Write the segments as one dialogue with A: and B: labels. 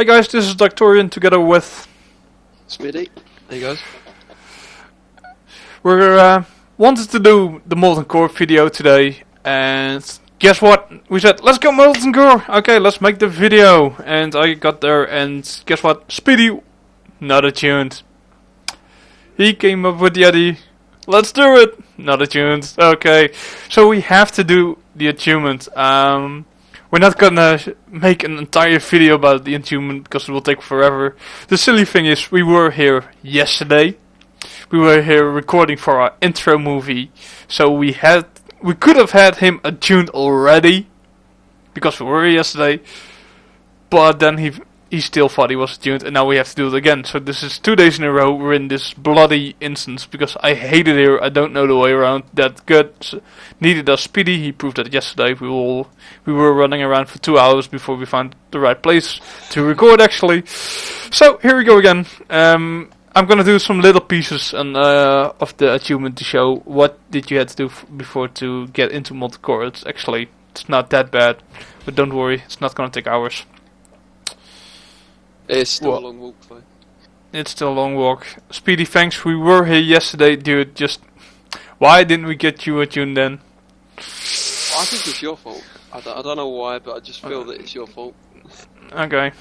A: Hey guys, this is Darkthorian together with...
B: Speedie. There you guys.
A: We're wanted to do the Molten Core video today, and guess what? We said, let's go Molten Core! Okay, let's make the video. And I got there, and guess what? Speedie, not attuned. He came up with the idea, let's do it! Not attuned. Okay, so we have to do the attunement. We're not gonna make an entire video about the attunement because it will take forever. The silly thing is, we were here yesterday. We were here recording for our intro movie, so we could have had him attuned already because we were here yesterday. But then he still thought he was attuned, and now we have to do it again. So this is 2 days in a row we're in this bloody instance because I hate it here. I don't know the way around that good. Neither does Speedy. He proved that yesterday. We were running around for 2 hours before we found the right place to record actually. So here we go again. I'm gonna do some little pieces of the achievement to show what did you have to do before to get into Molten Core. It's not that bad, but don't worry, it's not gonna take hours.
B: It's still a long walk though.
A: It's still a long walk. Speedy, thanks. We were here yesterday, dude. Just why didn't we get you attuned then?
B: I think it's your fault. I don't know why, but I just feel that it's your fault.
A: Okay.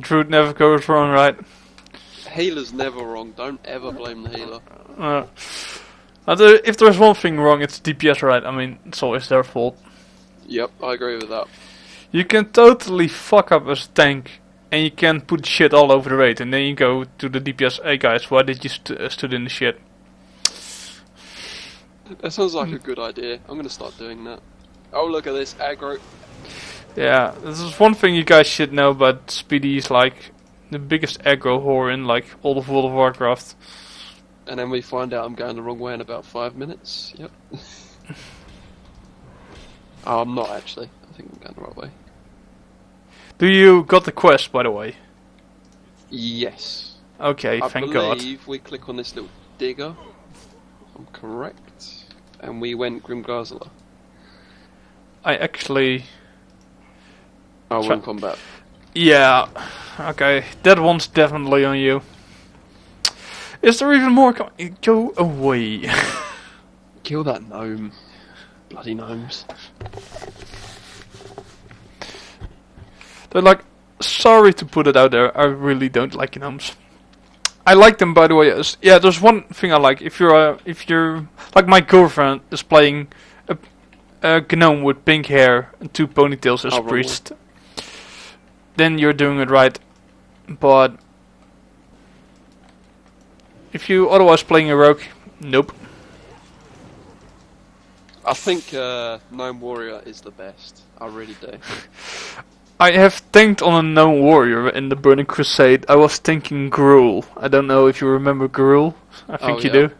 A: Truth never goes wrong, right?
B: Healer's never wrong. Don't ever blame the healer.
A: If there's one thing wrong, it's DPS, right? I mean, it's always their fault.
B: Yep, I agree with that.
A: You can totally fuck up as a tank, and you can put shit all over the raid, and then you go to the DPS, hey guys, why did you stood in the shit?
B: That sounds like a good idea. I'm gonna start doing that. Oh, look at this aggro.
A: Yeah, this is one thing you guys should know, but Speedy is like the biggest aggro whore in like all of World of Warcraft.
B: And then we find out I'm going the wrong way in about 5 minutes. Yep. Oh, I'm not actually. I think I'm going the right way.
A: Do you got the quest, by the way?
B: Yes.
A: Okay, thank God.
B: I believe we click on this little digger. If I'm correct. And we went Grimgazla.
A: I actually...
B: Oh, we're in combat.
A: Yeah, okay, that one's definitely on you. Is there even more go away.
B: Kill that gnome. Bloody gnomes.
A: They're like, sorry to put it out there, I really don't like gnomes. I like them, by the way. Yeah, there's one thing I like. If you're like my girlfriend is playing a gnome with pink hair and 2 ponytails as a priest, then you're doing it right. But if you otherwise playing a rogue, nope.
B: I think Gnome Warrior is the best. I really do.
A: I have tanked on a Gnome Warrior in the Burning Crusade. I was thinking Gruul. I don't know if you remember Gruul. I think you do.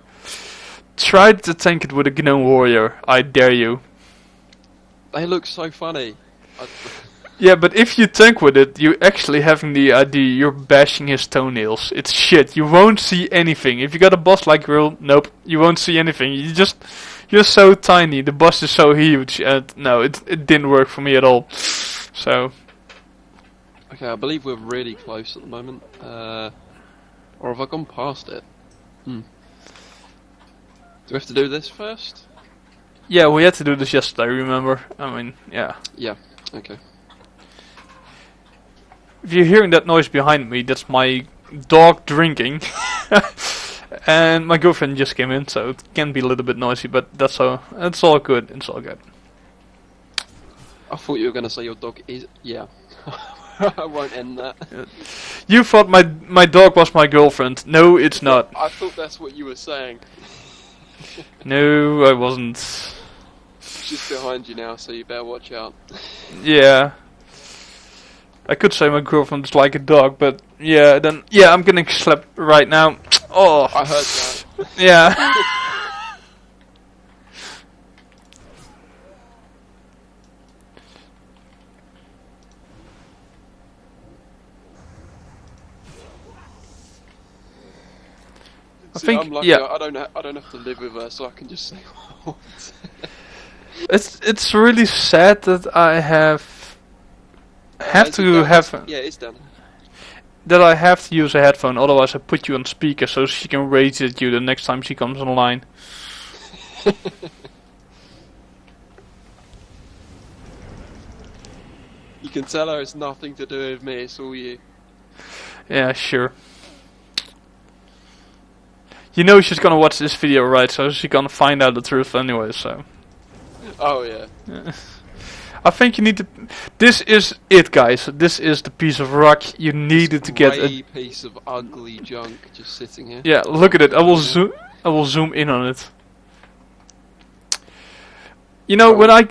A: Try to tank it with a Gnome Warrior. I dare you.
B: They look so funny.
A: Yeah, but if you tank with it, you're actually having the idea you're bashing his toenails. It's shit. You won't see anything. If you got a boss like Gruul, nope, you won't see anything. You're so tiny. The boss is so huge, and no, it didn't work for me at all. So.
B: Okay, I believe we're really close at the moment. Or have I gone past it? Do we have to do this first?
A: Yeah, we had to do this yesterday, remember? I mean, yeah.
B: Yeah, okay.
A: If you're hearing that noise behind me, that's my dog drinking. And my girlfriend just came in, so it can be a little bit noisy, but it's all good, it's all good.
B: I thought you were going to say your dog is... Yeah. I won't end that.
A: You thought my dog was my girlfriend. No, it's not.
B: I thought that's what you were saying.
A: No, I wasn't.
B: She's behind you now, so you better watch out.
A: Yeah. I could say my girlfriend is like a dog, but yeah, I'm getting slapped right now. Oh.
B: I heard that.
A: Yeah. I think
B: I'm lucky.
A: yeah.
B: I don't have to live with her, so I can just say what.
A: It's really sad that I have have
B: Is it
A: to
B: down?
A: have
B: Yeah, it's done.
A: that I have to use a headphone, otherwise I put you on speaker so she can rage at you the next time she comes online.
B: You can tell her it's nothing to do with me, it's all you.
A: Yeah, sure. You know she's gonna watch this video, right? So she's gonna find out the truth anyway, so.
B: Oh yeah.
A: I think you need to... This is it, guys. This is the piece of rock you needed to get
B: Grey
A: a...
B: piece of ugly junk just sitting here.
A: Yeah, look at it. I will zoom in on it. You know, when I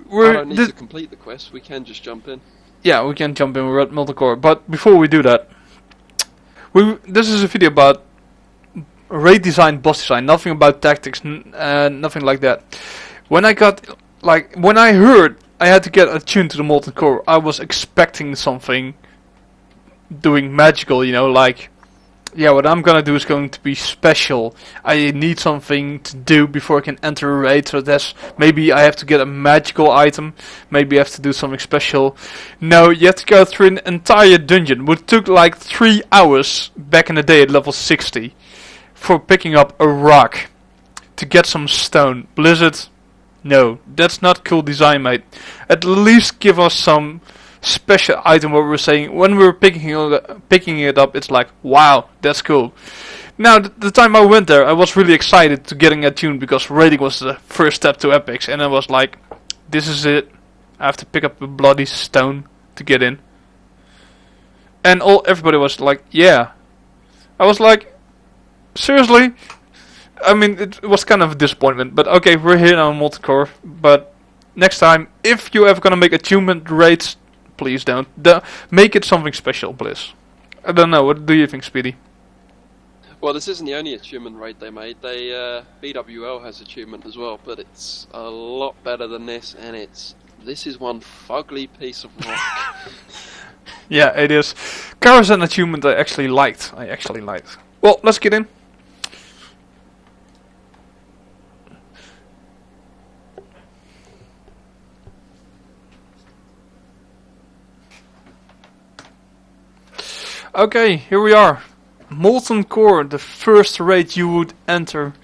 B: don't need to complete the quest, we can just jump in.
A: Yeah, we can jump in. We're at multicore. But before we do that, this is a video about raid design, boss design, nothing about tactics, nothing like that. When I heard I had to get attuned to the Molten Core, I was expecting something doing magical, you know, like, yeah, what I'm gonna do is going to be special. I need something to do before I can enter a raid, so that's, maybe I have to get a magical item, maybe I have to do something special. No, you have to go through an entire dungeon, which took like 3 hours back in the day at level 60, for picking up a rock, to get some stone. Blizzard, no, that's not cool design, mate. At least give us some special item. What we were saying when we were picking it up, it's like, wow, that's cool. Now the time I went there, I was really excited to getting attuned because raiding was the first step to epics, and I was like, this is it. I have to pick up a bloody stone to get in. And everybody was like, yeah. I was like, seriously? I mean, it was kind of a disappointment, but okay, we're here now on multicore. But next time, if you ever gonna make attunement raids, please don't. Make it something special, please. I don't know, what do you think, Speedy?
B: Well, this isn't the only achievement raid they made. BWL has achievement as well, but it's a lot better than this, and this is one fugly piece of rock.
A: Yeah, it is. Caravan achievement I actually liked. Well, let's get in. Okay, here we are. Molten Core, the first raid you would enter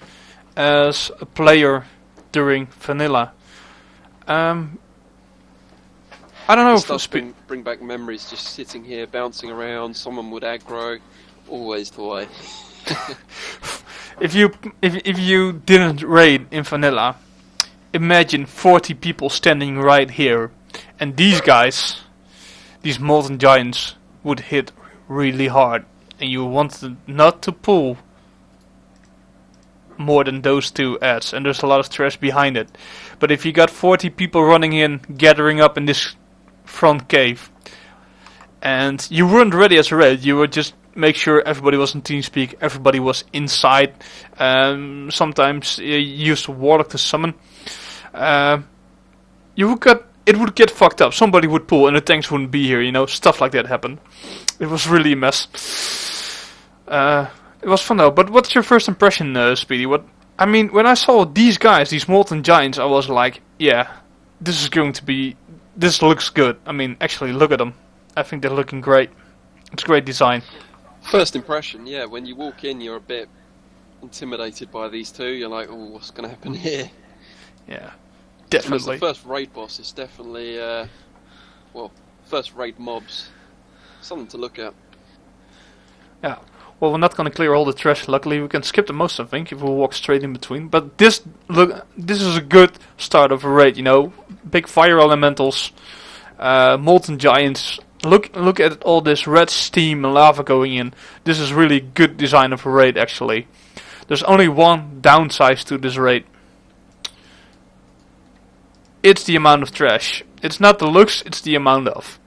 A: as a player during vanilla. I don't know
B: It does bring back memories, just sitting here, bouncing around, someone would aggro, always the way.
A: If you didn't raid in vanilla, imagine 40 people standing right here, and these guys, these molten giants, would hit really hard, and you wanted not to pull more than those two adds, and there's a lot of trash behind it. But if you got 40 people running in, gathering up in this front cave, and you weren't ready as a raid, you would just make sure everybody was in TeamSpeak, everybody was inside. Sometimes you used Warlock to summon. It would get fucked up. Somebody would pull and the tanks wouldn't be here, you know, stuff like that happened. It was really a mess. It was fun though, but what's your first impression, Speedy? When I saw these guys, these molten giants, I was like, yeah, this looks good. I mean, actually, look at them. I think they're looking great. It's great design.
B: First impression, yeah, when you walk in, you're a bit intimidated by these two. You're like, oh, what's going to happen here?
A: Yeah,
B: The
A: definitely.
B: first raid boss is definitely, first raid mobs. Something to look at.
A: Yeah. Well, we're not going to clear all the trash. Luckily, we can skip the most, I think, if we walk straight in between. But this is a good start of a raid, you know. Big fire elementals, molten giants. Look at all this red steam and lava going in. This is really good design of a raid, actually. There's only one downside to this raid. It's the amount of trash. It's not the looks, it's the amount of.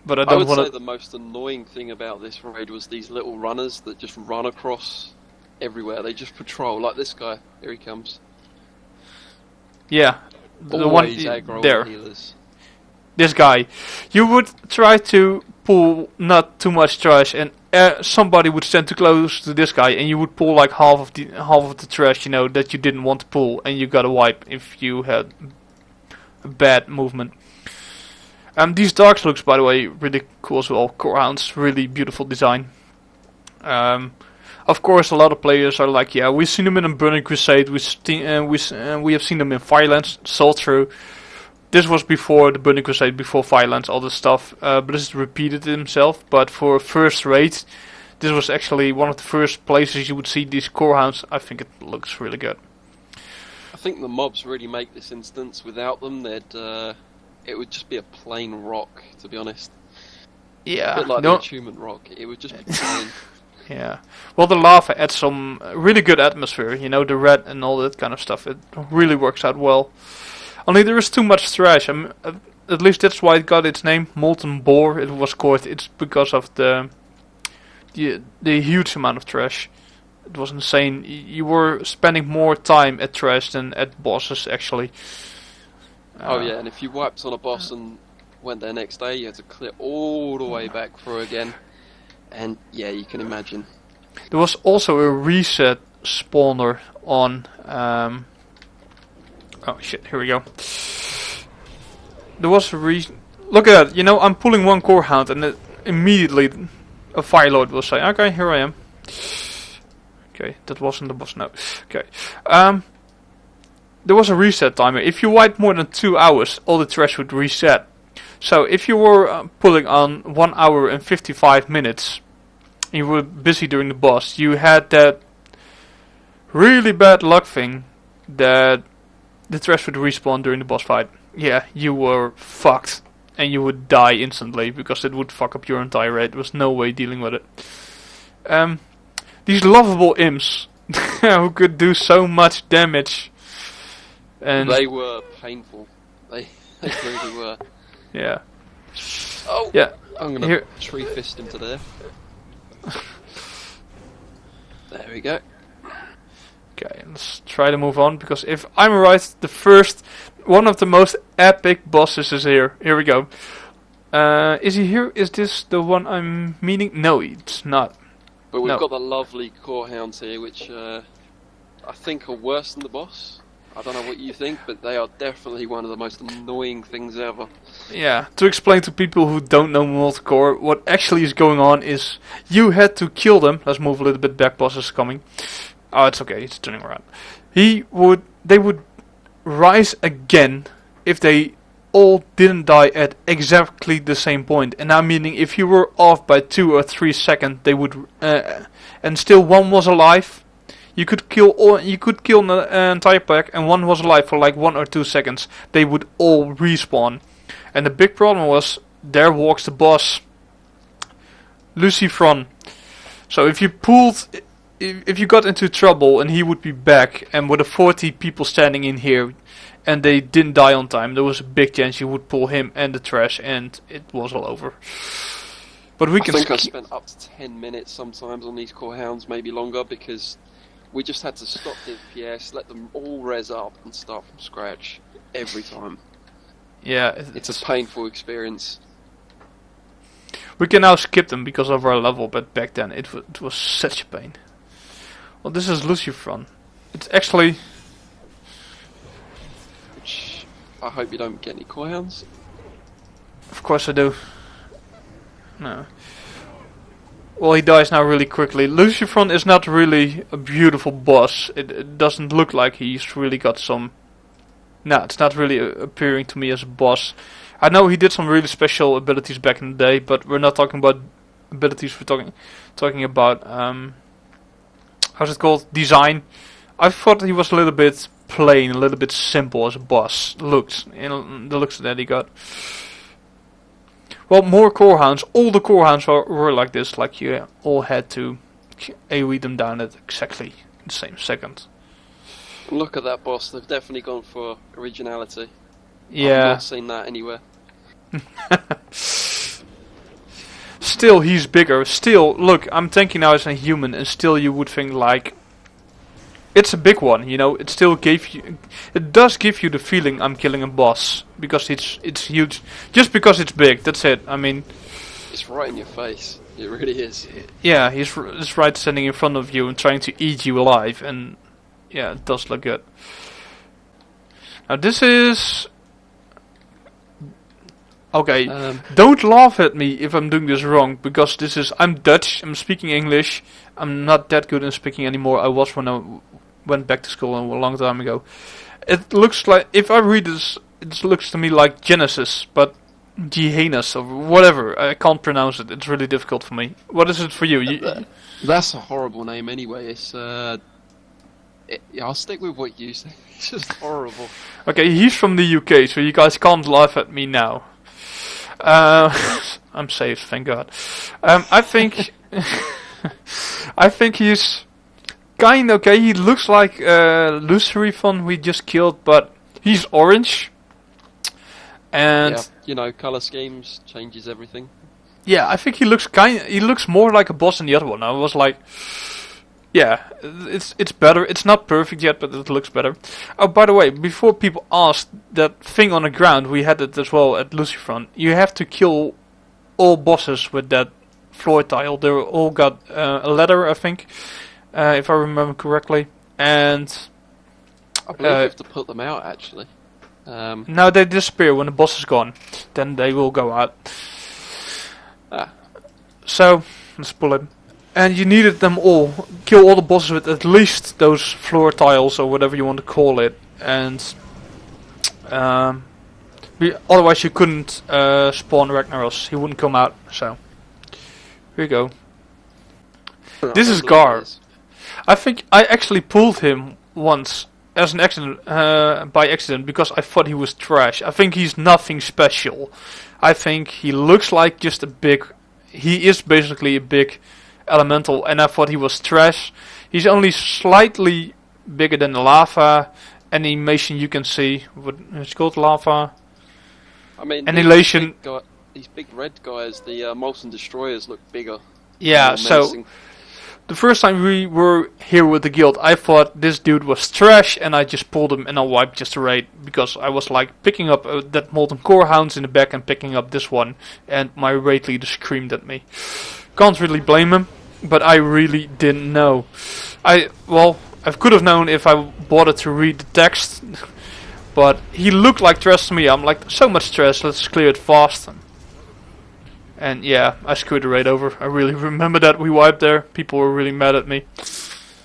A: But I would
B: say the most annoying thing about this raid was these little runners that just run across everywhere. They just patrol, like this guy. Here he comes.
A: Yeah, the one
B: aggro
A: there.
B: Healers.
A: This guy. You would try to pull not too much trash, and somebody would stand too close to this guy, and you would pull like half of the trash, you know, that you didn't want to pull, and you got a wipe if you had a bad movement. These darks looks, by the way, really cool as well. Core hounds, really beautiful design. Of course, a lot of players are like, yeah, we've seen them in a Burning Crusade, we have seen them in Firelands, Soul Through. This was before the Burning Crusade, before Firelands, all this stuff. Blizzard repeated himself, but for first raid, this was actually one of the first places you would see these core hounds. I think it looks really good.
B: I think the mobs really make this instance. Without them, it would just be a plain rock, to be honest.
A: Yeah,
B: a bit like the achievement rock. It would just be plain.
A: Yeah. Well, the lava adds some really good atmosphere. You know, the red and all that kind of stuff. It really works out well. Only there is too much trash. At least that's why it got its name, Molten Boar. It was called. It's because of the huge amount of trash. It was insane. You were spending more time at trash than at bosses, actually.
B: Oh yeah, and if you wiped on a boss and went there next day, you had to clear all the way back through again. And yeah, you can imagine.
A: There was also a reset spawner on... oh shit, here we go. There was a look at that, you know, I'm pulling one core hound and immediately a firelord will say, okay, here I am. Okay, that wasn't the boss, no. Okay. There was a reset timer. If you wait more than 2 hours, all the trash would reset. So if you were pulling on 1 hour and 55 minutes, and you were busy during the boss, you had that really bad luck thing that the trash would respawn during the boss fight. Yeah, you were fucked. And you would die instantly, because it would fuck up your entire raid. There was no way dealing with it. These lovable imps, who could do so much damage. And
B: they were painful. They really were.
A: Yeah.
B: Oh!
A: Yeah.
B: I'm gonna tree fist him to death. There we go.
A: Okay, let's try to move on, because if I'm right, one of the most epic bosses is here. Here we go. Is he here? Is this the one I'm meaning? No, it's not.
B: But we've got the lovely core hounds here, which I think are worse than the boss. I don't know what you think, but they are definitely one of the most annoying things ever.
A: Yeah, to explain to people who don't know multicore, what actually is going on is you had to kill them. Let's move a little bit back, boss is coming. Oh, it's okay, it's turning around. They would rise again if they all didn't die at exactly the same point. And I'm meaning if you were off by 2 or 3 seconds, they would, and still one was alive. You could kill an entire pack, and one was alive for like 1 or 2 seconds. They would all respawn, and the big problem was there walks the boss, Lucifron. So if you got into trouble and he would be back, and with the 40 people standing in here, and they didn't die on time, there was a big chance you would pull him and the trash, and it was all over. But I
B: think I spent up to 10 minutes sometimes on these core hounds, maybe longer, because we just had to stop the FPS, let them all res up, and start from scratch every time.
A: Yeah,
B: it's a painful experience.
A: We can now skip them because of our level, but back then it was such a pain. Well, this is Lucifron. It's actually...
B: Which I hope you don't get any core hounds.
A: Of course I do. No. Well, he dies now really quickly. Lucifron is not really a beautiful boss. It doesn't look like he's really got some... No, it's not really appearing to me as a boss. I know he did some really special abilities back in the day, but we're not talking about abilities. We're talking about how's it called? Design. I thought he was a little bit plain, a little bit simple as a boss. Looks, the looks that he got. Well, more core hounds. All the core hounds were like this. Like you all had to AoE them down at exactly the same second.
B: Look at that boss. They've definitely gone for originality.
A: Yeah.
B: I've not seen that anywhere.
A: Still, he's bigger. Still, look, I'm tanking now as a human, and still you would think like, it's a big one, you know. It still it does give you the feeling I'm killing a boss because it's huge. Just because it's big, that's it. I mean,
B: it's right in your face. It really is.
A: Yeah, he's right standing in front of you and trying to eat you alive, and yeah, it does look good. Now this is Okay, don't laugh at me if I'm doing this wrong, because I'm Dutch, I'm speaking English, I'm not that good in speaking anymore. I was when I went back to school a long time ago. It looks like, if I read this, it looks to me like Genesis, but Gehennas or whatever. I can't pronounce it, it's really difficult for me. What is it for you?
B: That's a horrible name anyway. Yeah, I'll stick with what you say. It's just horrible.
A: Okay, he's from the UK, so you guys can't laugh at me now. I'm safe, thank God. I think I think he's kind of okay. He looks like Lucerifon we just killed, but he's orange. And
B: yeah, you know, color schemes changes everything.
A: Yeah, I think he looks more like a boss than the other one. I was like, yeah, it's better. It's not perfect yet, but it looks better. Oh, by the way, before people ask, that thing on the ground, we had it as well at Lucifron. You have to kill all bosses with that floor tile. They all got a ladder, I think, if I remember correctly. And
B: I believe you have to put them out, actually.
A: Now they disappear when the boss is gone. Then they will go out. So, let's pull it. And you needed them all. Kill all the bosses with at least those floor tiles or whatever you want to call it. And otherwise you couldn't spawn Ragnaros. He wouldn't come out. So, here you go. This is Gar. I think I actually pulled him once as an accident, by accident, because I thought he was trash. I think he's nothing special. I think he looks like just a big... He is basically a big elemental, and I thought he was trash. He's only slightly bigger than the lava animation you can see. What it's called, lava.
B: I mean,
A: annihilation.
B: These big red guys, the Molten destroyers, look bigger.
A: Yeah, so the first time we were here with the guild, I thought this dude was trash, and I just pulled him and I wiped just a raid, because I was like picking up that Molten Core Hounds in the back and picking up this one, and my raid leader screamed at me. Can't really blame him, but I really didn't know. I could have known if I bothered to read the text, but he looked like trash to me. I'm like, so much trash, let's clear it fast. And yeah, I screwed the raid over. I really remember that we wiped there. People were really mad at me.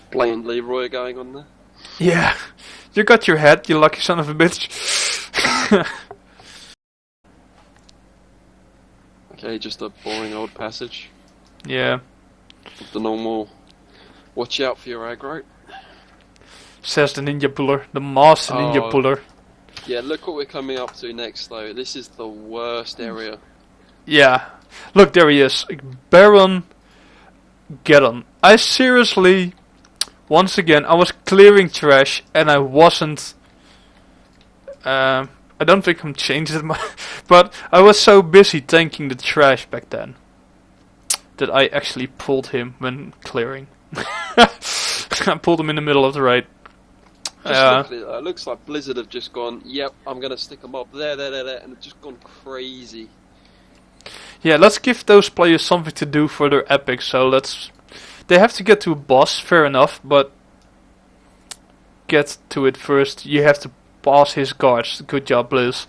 B: Blamed Leroy going on there.
A: Yeah, you got your head, you lucky son of a bitch.
B: Okay, just a boring old passage.
A: Yeah.
B: The normal, watch out for your aggro.
A: Says the ninja puller, the master ninja puller.
B: Yeah, look what we're coming up to next though. This is the worst area.
A: Yeah. Look, there he is. Baron Geddon. I seriously, once again, I was clearing trash and I wasn't... I don't think I'm changing it much, but I was so busy tanking the trash back then that I actually pulled him when clearing. I pulled him in the middle of the raid.
B: It looks like Blizzard have just gone, yep, I'm going to stick a mob there, and it's just gone crazy.
A: Yeah, let's give those players something to do for their epic, so they have to get to a boss, fair enough, but get to it first. You have to pass his guards. Good job, Blizz.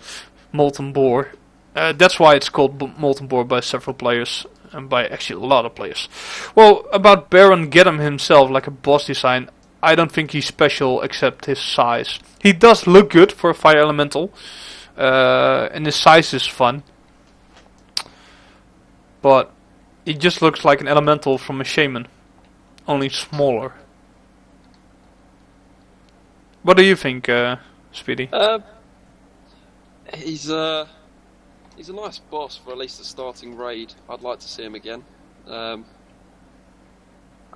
A: Molten Boar. That's why it's called Molten Boar by several players, and by actually a lot of players. Well, about Baron Geddon himself, like a boss design, I don't think he's special except his size. He does look good for a fire elemental, and his size is fun. But he just looks like an elemental from a shaman, only smaller. What do you think, Speedy?
B: He's a nice boss for at least a starting raid. I'd like to see him again. I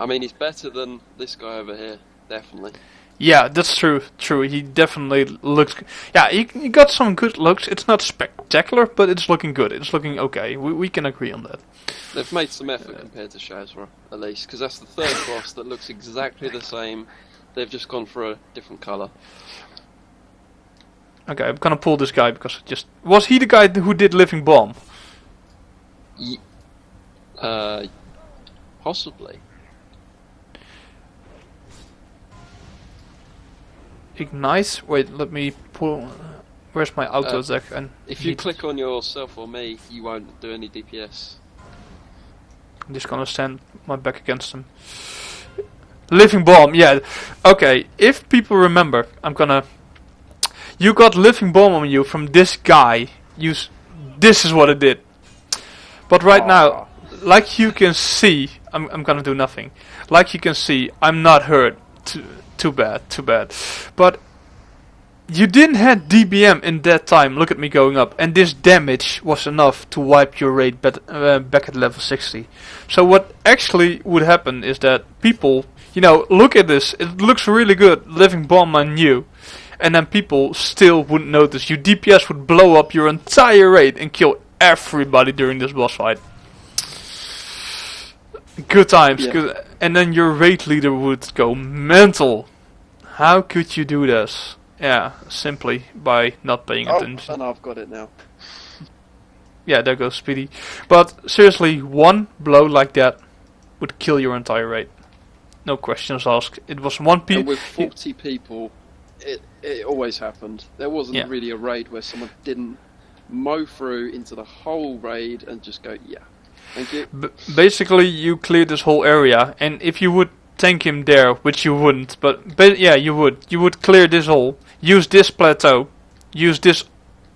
B: mean, he's better than this guy over here, definitely.
A: Yeah, that's true. True, he definitely looks... Yeah, he got some good looks. It's not spectacular, but it's looking good. It's looking okay. We can agree on that.
B: They've made some effort compared to Shazra, at least, because that's the third boss that looks exactly the same. They've just gone for a different colour.
A: Okay, I'm gonna pull this guy because was he the guy who did Living Bomb?
B: Possibly.
A: Ignite. Wait, let me pull. Where's my auto attack? And
B: if you click on yourself or me, you won't do any DPS.
A: I'm just gonna stand my back against him. Living bomb, yeah. Okay, if people remember, you got living bomb on you from this guy. This is what it did. But right now, like you can see, I'm gonna do nothing. Like you can see, I'm not hurt. Too bad. But you didn't have DBM in that time. Look at me going up, and this damage was enough to wipe your raid back at level 60. So what actually would happen is that people, look at this. It looks really good. Living bomb on you. And then people still wouldn't notice. Your DPS would blow up your entire raid and kill everybody during this boss fight. Good times.
B: Yeah.
A: Good. And then your raid leader would go mental. How could you do this? Yeah, simply by not paying attention.
B: And I've got it now.
A: Yeah, there goes Speedy. But seriously, one blow like that would kill your entire raid. No questions asked. It was one
B: And with 40 people... It always happened. There wasn't really a raid where someone didn't mow through into the whole raid and just go, yeah, thank you.
A: Basically, you cleared this whole area, and if you would tank him there, which you wouldn't, but yeah, you would clear this hole, use this plateau, use this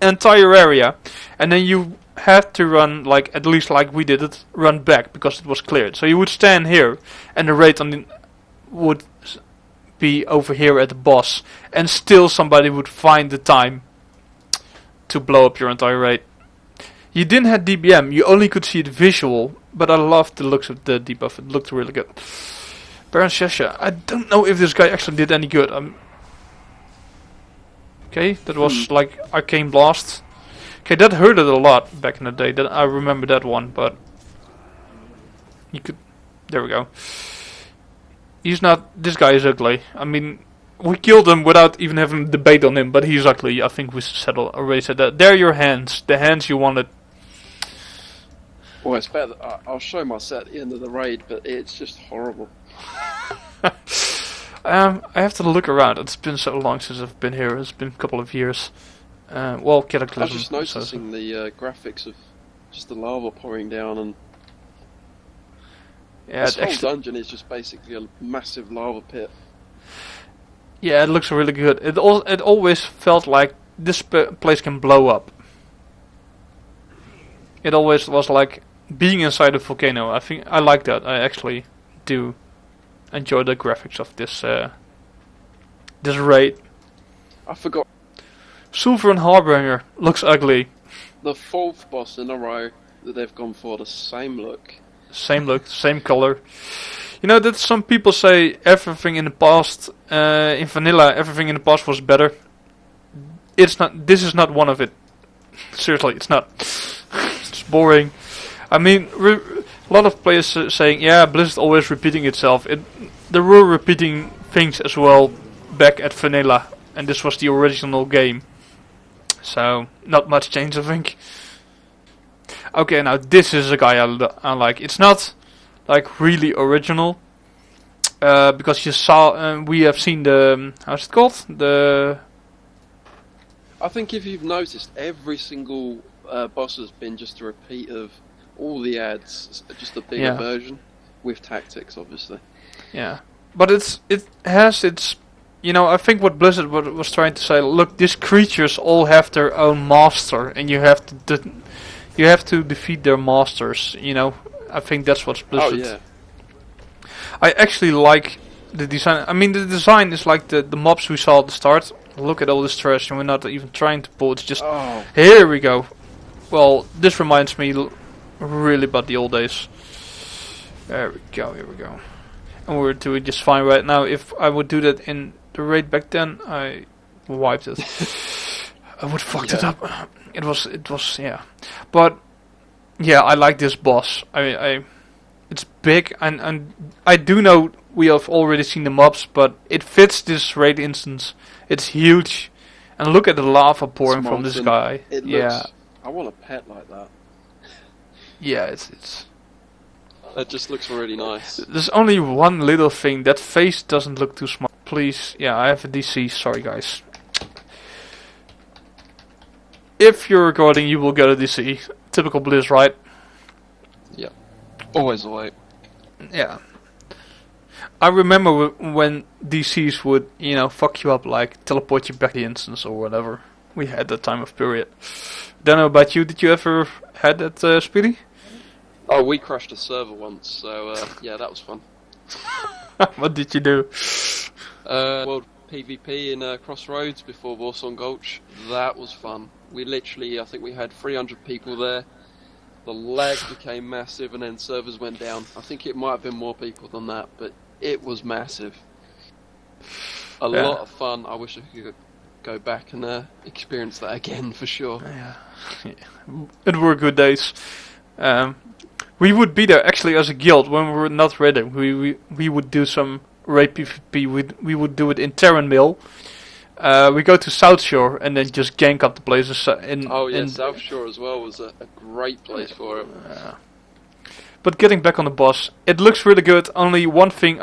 A: entire area, and then you have to run, at least like we did it, run back, because it was cleared. So you would stand here, and the raid would be over here at the boss, and still somebody would find the time to blow up your entire raid. You didn't have DBM, you only could see the visual, but I loved the looks of the debuff. It looked really good. Baron Shesha, I don't know if this guy actually did any good. Okay, that was like Arcane Blast. Okay, that hurted a lot back in the day. I remember that one, but you could. There we go. He's not. This guy is ugly. I mean, we killed him without even having a debate on him, but he's ugly. I think we already said that. There are your hands. The hands you wanted.
B: Well, it's better. I'll show my set at the end of the raid, but it's just horrible.
A: I have to look around. It's been so long since I've been here. It's been a couple of years. Well, Cataclysm.
B: I was just noticing the graphics of just the lava pouring down, and this whole dungeon is just basically a massive lava pit.
A: Yeah, it looks really good. It always felt like this place can blow up. It always was like being inside a volcano. I think I like that. I actually do enjoy the graphics of this this raid.
B: I forgot.
A: Silver and Harbinger looks ugly.
B: The fourth boss in a row that they've gone for the same look.
A: Same look, same color. You know that some people say everything in the past, in vanilla, everything in the past was better. It's not. This is not one of it. Seriously, it's not. It's boring. I mean, a lot of players saying, yeah, Blizzard always repeating itself. They were repeating things as well back at vanilla, and this was the original game. So, not much change, I think. Okay, now this is a guy I like. It's not like really original, because you saw, we have seen the, how's it called?
B: I think if you've noticed, every single boss has been just a repeat of all the ads, just a bigger version with tactics, obviously.
A: Yeah, but it has its. You know, I think what Blizzard was trying to say, look, these creatures all have their own master, and you have to defeat their masters. You know, I think that's what's Blizzard.
B: Oh yeah.
A: I actually like the design. I mean, the design is like the mobs we saw at the start. Look at all this trash, and we're not even trying to pull. It's just here we go. Well, this reminds me really about the old days. There we go. Here we go. And we're doing just fine right now. If I would do that in the raid back then, I wiped it. I would fucked it up. It was yeah. But yeah, I like this boss. It's big, and I do know we have already seen the mobs, but it fits this raid instance. It's huge, and look at the lava pouring from this guy.
B: It looks, I want a pet like that.
A: Yeah, it's.
B: That just looks really nice.
A: There's only one little thing. That face doesn't look too smart. Please, yeah, I have a DC. Sorry, guys. if you're recording, you will go to DC. Typical Blizz, right?
B: Yeah. Always the way.
A: Yeah. I remember when DCs would, fuck you up, like teleport you back to the instance or whatever. We had that time of period. Don't know about you. Did you ever had that, Speedy?
B: Oh, we crashed a server once, so yeah, that was fun.
A: What did you do?
B: World PvP in Crossroads before Warsaw Gulch. That was fun. We literally, I think we had 300 people there. The lag became massive and then servers went down. I think it might have been more people than that, but it was massive. A lot of fun. I wish I could go back and experience that again for sure.
A: Yeah. It were good days. We would be there actually as a guild when we were not ready. We would do some raid PvP. We would do it in Terran Mill. We go to South Shore and then just gank up the places.
B: South Shore as well was a great place for it.
A: But getting back on the boss, it looks really good. Only one thing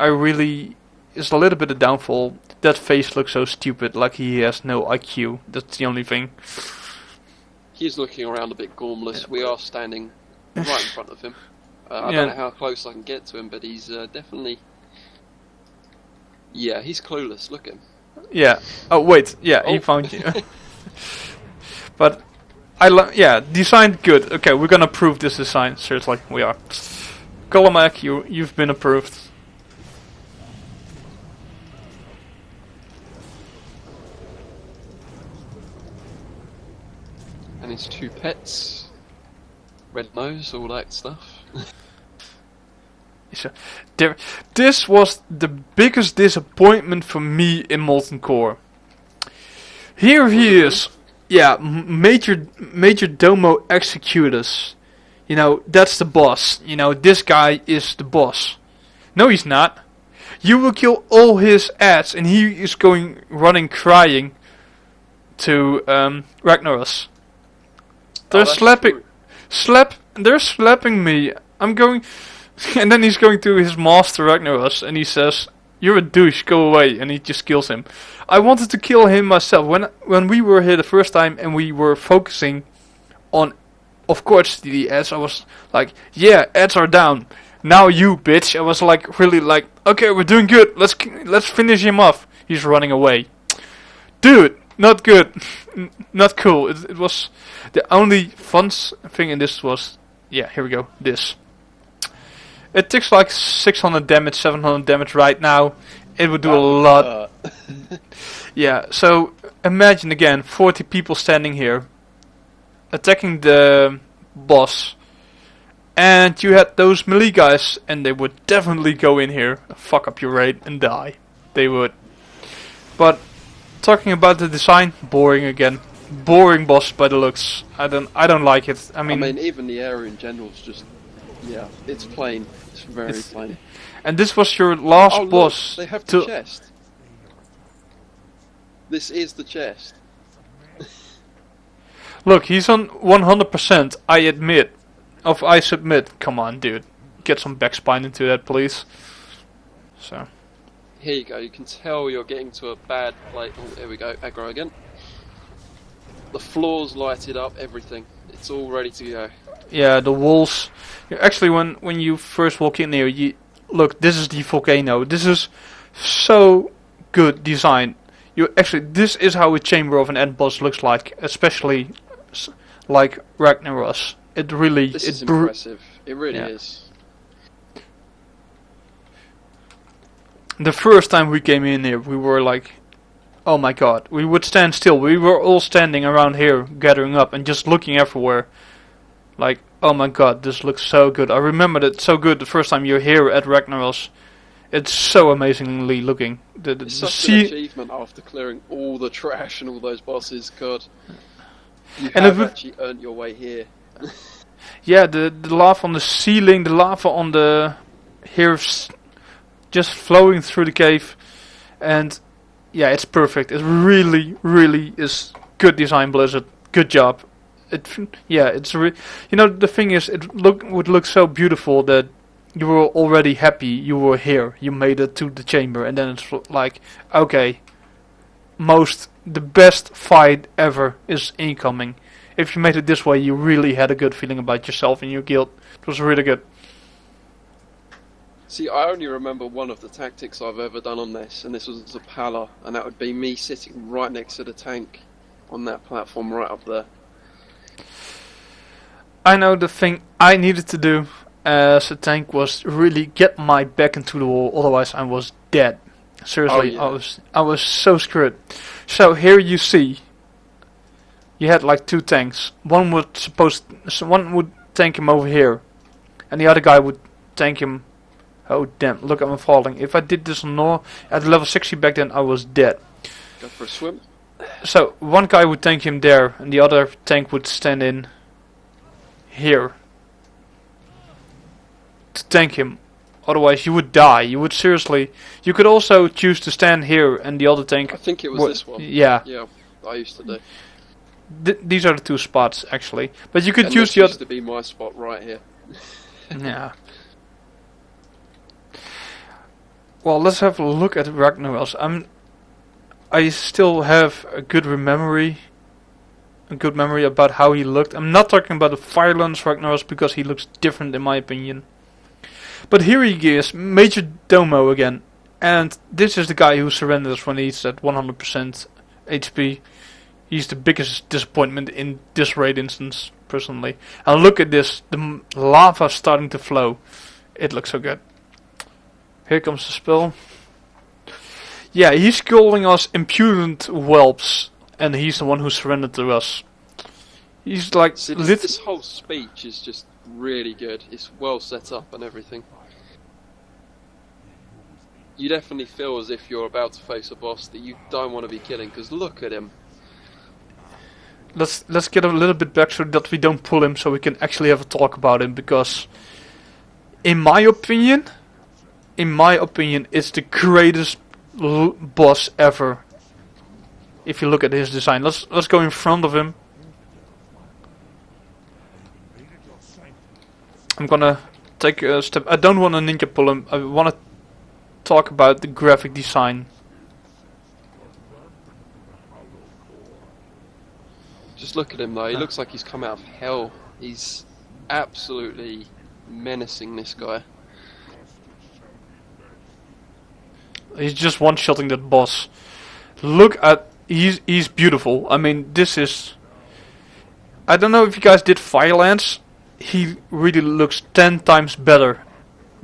A: is a little bit of downfall. That face looks so stupid, like he has no IQ. That's the only thing.
B: He's looking around a bit gormless. We are standing right in front of him. I don't know how close I can get to him, but he's definitely... Yeah, he's clueless. Look at him.
A: Yeah. Oh, wait. Yeah, he found you. But, design good. Okay, we're gonna approve this design. Seriously, we are. Colomac, you've been approved.
B: And his two pets. Red nose, all that stuff.
A: This was the biggest disappointment for me in Molten Core. Here he is. Yeah, Major Domo Executus. That's the boss. This guy is the boss. No, he's not. You will kill all his ads and he is running crying to Ragnaros. They're they're slapping me. I'm going... And then he's going to his master Ragnaros and he says, "You're a douche, go away," and he just kills him. I wanted to kill him myself. When we were here the first time and we were focusing on, of course, the ads, I was like, yeah, ads are down. Now you, bitch. I was like, really like, okay, we're doing good. Let's finish him off. He's running away. Dude, not good. Not cool. It was the only fun thing in this was, yeah, here we go, this. It takes like 600 damage, 700 damage right now. It would do a lot. Yeah, so imagine again, 40 people standing here, attacking the boss. And you had those melee guys, and they would definitely go in here, fuck up your raid, and die. They would. But, talking about the design, boring again. Boring boss by the looks. I don't like it. I mean
B: even the area in general is just... Yeah, it's plain. It's very plain.
A: And this was your last boss.
B: Look, they have the chest. This is the chest.
A: Look, he's on 100%, I admit. I submit. Come on, dude. Get some backspine into that, please. So.
B: Here you go. You can tell you're getting to a bad place. Oh, there we go. Aggro again. The floor's lighted up, everything. It's all ready to go. Yeah,
A: the walls. Actually, when you first walk in here, look, this is the volcano. This is so good design. This is how a chamber of an end boss looks like, especially like Ragnaros.
B: This is impressive. It really is.
A: The first time we came in here, we were like, oh my god. We would stand still. We were all standing around here, gathering up and just looking everywhere. Like, oh my god, this looks so good. I remember that so good the first time you're here at Ragnaros. It's so amazingly looking.
B: It's such an achievement after clearing all the trash and all those bosses. God, you have actually earned your way here.
A: Yeah, the lava on the ceiling, the lava on the... Here, just flowing through the cave. And yeah, it's perfect. It really, really is good design, Blizzard. Good job. The thing is, would look so beautiful that you were already happy you were here. You made it to the chamber, and then it's like, okay, the best fight ever is incoming. if you made it this way, you really had a good feeling about yourself and your guild. It was really good.
B: See, I only remember one of the tactics I've ever done on this, and this was a Pala, and that would be me sitting right next to the tank on that platform right up there.
A: I know the thing I needed to do as a tank was really get my back into the wall, otherwise I was dead. Seriously,
B: Oh, yeah.
A: I was so screwed. So here you see, you had like two tanks. One would tank him over here, and the other guy would tank him. Oh damn! Look, I'm falling. If I did this on Nor at level 60 back then, I was dead.
B: Go for a swim.
A: So one guy would tank him there, and the other tank would stand in here to tank him. Otherwise, you would die. You would seriously. You could also choose to stand here, and the other tank.
B: I think it was this one.
A: Yeah.
B: Yeah, I used to do.
A: These are the two spots actually, but you could
B: And
A: choose
B: this
A: the
B: used
A: other.
B: to be my spot right here.
A: Yeah. Well, let's have a look at Ragnaros. I still have a good memory about how he looked. I'm not talking about the Firelance Ragnaros because he looks different in my opinion. But here he is, Major Domo again, and this is the guy who surrenders when he's at 100% HP. He's the biggest disappointment in this raid instance, personally. And look at this, the lava starting to flow. It looks so good. Here comes the spell. Yeah, he's calling us impudent whelps, and he's the one who surrendered to us. He's like...
B: See, this whole speech is just really good. It's well set up and everything. You definitely feel as if you're about to face a boss that you don't want to be killing, because look at him.
A: Let's get a little bit back so that we don't pull him, so we can actually have a talk about him, because in my opinion, it's the greatest boss ever. If you look at his design, let's go in front of him. I'm gonna take a step. I don't want to ninja pull him. I want to talk about the graphic design.
B: Just look at him though, he looks like he's come out of hell. He's absolutely menacing, this guy.
A: He's just one-shotting that boss. Look at... He's beautiful. I mean, this is... I don't know if you guys did Firelance. He really looks 10 times better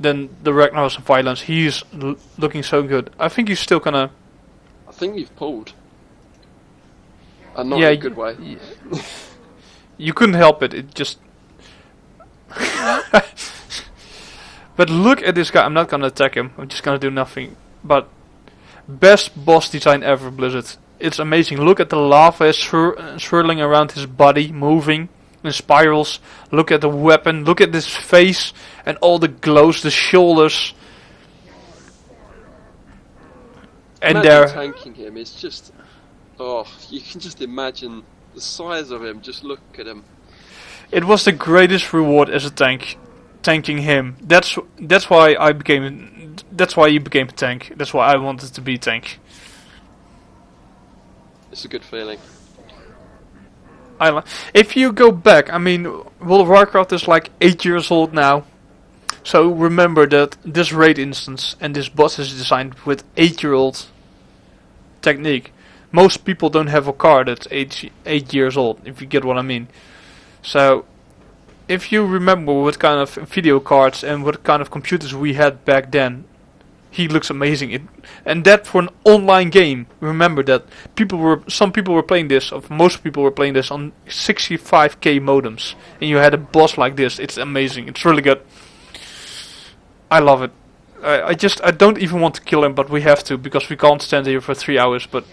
A: than the Ragnaros and Firelance. He's looking so good. I think he's still gonna...
B: I think you've pulled. And not
A: Yeah,
B: in a good way.
A: You couldn't help it. It just... But look at this guy. I'm not gonna attack him. I'm just gonna do nothing. But best boss design ever, Blizzard. It's amazing. Look at the lava swirling around his body, moving in spirals. Look at the weapon. Look at his face and all the glows, the shoulders. And
B: imagine tanking him. It's just, oh, you can just imagine the size of him. Just look at him.
A: It was the greatest reward as a tank, tanking him. That's why I became. That's why you became a tank. That's why I wanted to be a tank.
B: It's a good feeling.
A: If you go back, I mean, World of Warcraft is like 8 years old now. So remember that this raid instance and this boss is designed with 8-year-old technique. Most people don't have a car that's 8 years old, if you get what I mean. So, if you remember what kind of video cards and what kind of computers we had back then, he looks amazing. And that for an online game. Remember that some people were playing this, or most people were playing this on 65k modems, and you had a boss like this. It's amazing. It's really good. I love it. I don't even want to kill him, but we have to because we can't stand here for 3 hours. But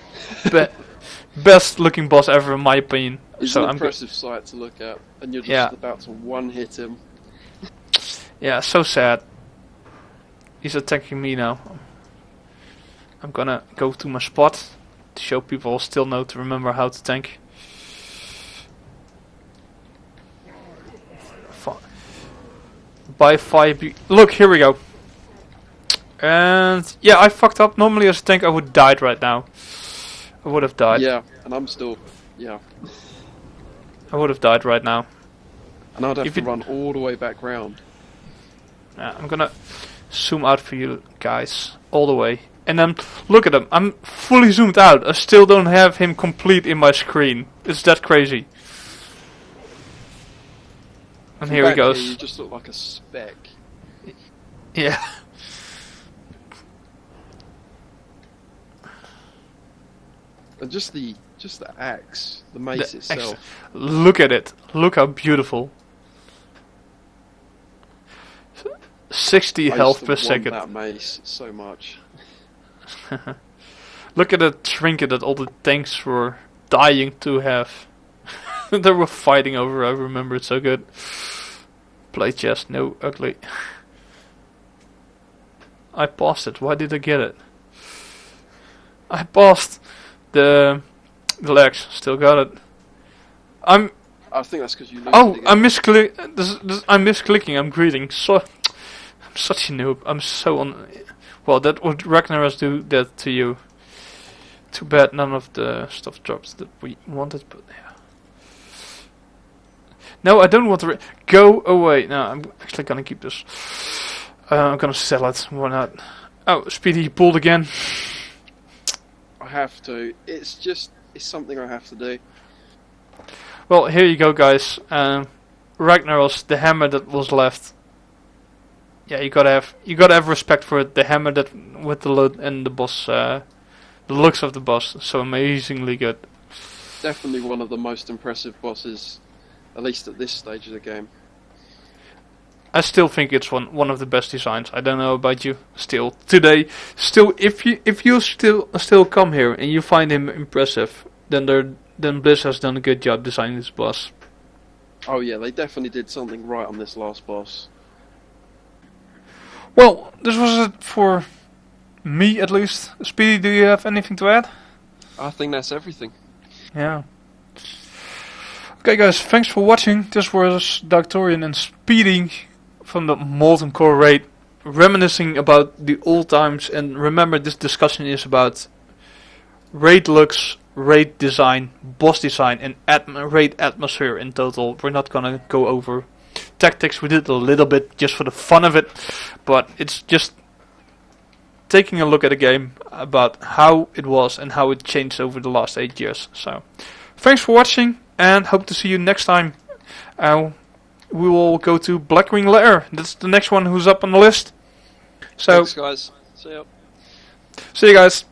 A: best looking boss ever in my opinion.
B: It's
A: so
B: an impressive sight to look at, and you're just about to one-hit him.
A: Yeah, so sad. He's attacking me now. I'm gonna go to my spot to show people still know to remember how to tank. By 5. Look, here we go. And yeah, I fucked up. Normally as a tank I would died right now. I would have died.
B: Yeah, and I'm still, yeah.
A: I would have died right now.
B: And I'd have to run all the way back round.
A: I'm gonna zoom out for you guys, all the way. And then, look at him, I'm fully zoomed out. I still don't have him complete in my screen. It's that crazy. And here he goes.
B: Here, you just look like a speck.
A: Yeah.
B: And just the axe, the mace itself.
A: Look at it. Look how beautiful. 60 health per second.
B: That mace so much.
A: Look at the trinket that all the tanks were dying to have. They were fighting over. I remember it so good. Play chest, no, ugly. I paused it. Why did I get it? I paused the legs. Still got it.
B: I think that's because you.
A: Oh, I misclick. I'm misclicking. I'm greeting. So, I'm such a noob. I'm so on. Well, that would Ragnaros do that to you. Too bad none of the stuff dropped that we wanted, but yeah. No, I don't want to. Go away. No, I'm actually gonna keep this. I'm gonna sell it. Why not? Oh, Speedy pulled again.
B: I have to. It's something I have to do.
A: Well, here you go, guys. Ragnaros, the hammer that was left. Yeah, you gotta have respect for it. The hammer that with the load and the boss, the looks of the boss, so amazingly good.
B: Definitely one of the most impressive bosses, at least at this stage of the game.
A: I still think it's one of the best designs. I don't know about you. Still today, if you still come here and you find him impressive, then Bliss has done a good job designing this boss.
B: Oh yeah, they definitely did something right on this last boss.
A: Well, this was it for me at least. Speedy, do you have anything to add?
B: I think that's everything.
A: Yeah. Okay guys, thanks for watching. This was Darkthorian and Speedy from the Molten Core raid, reminiscing about the old times. And remember, this discussion is about raid looks, raid design, boss design, and raid atmosphere in total. We're not gonna go over tactics. We did a little bit just for the fun of it, but it's just taking a look at a game about how it was and how it changed over the last 8 years. So, thanks for watching, and hope to see you next time. We will go to Blackwing Lair. That's the next one who's up on the list. So,
B: thanks guys. See ya.
A: See you guys.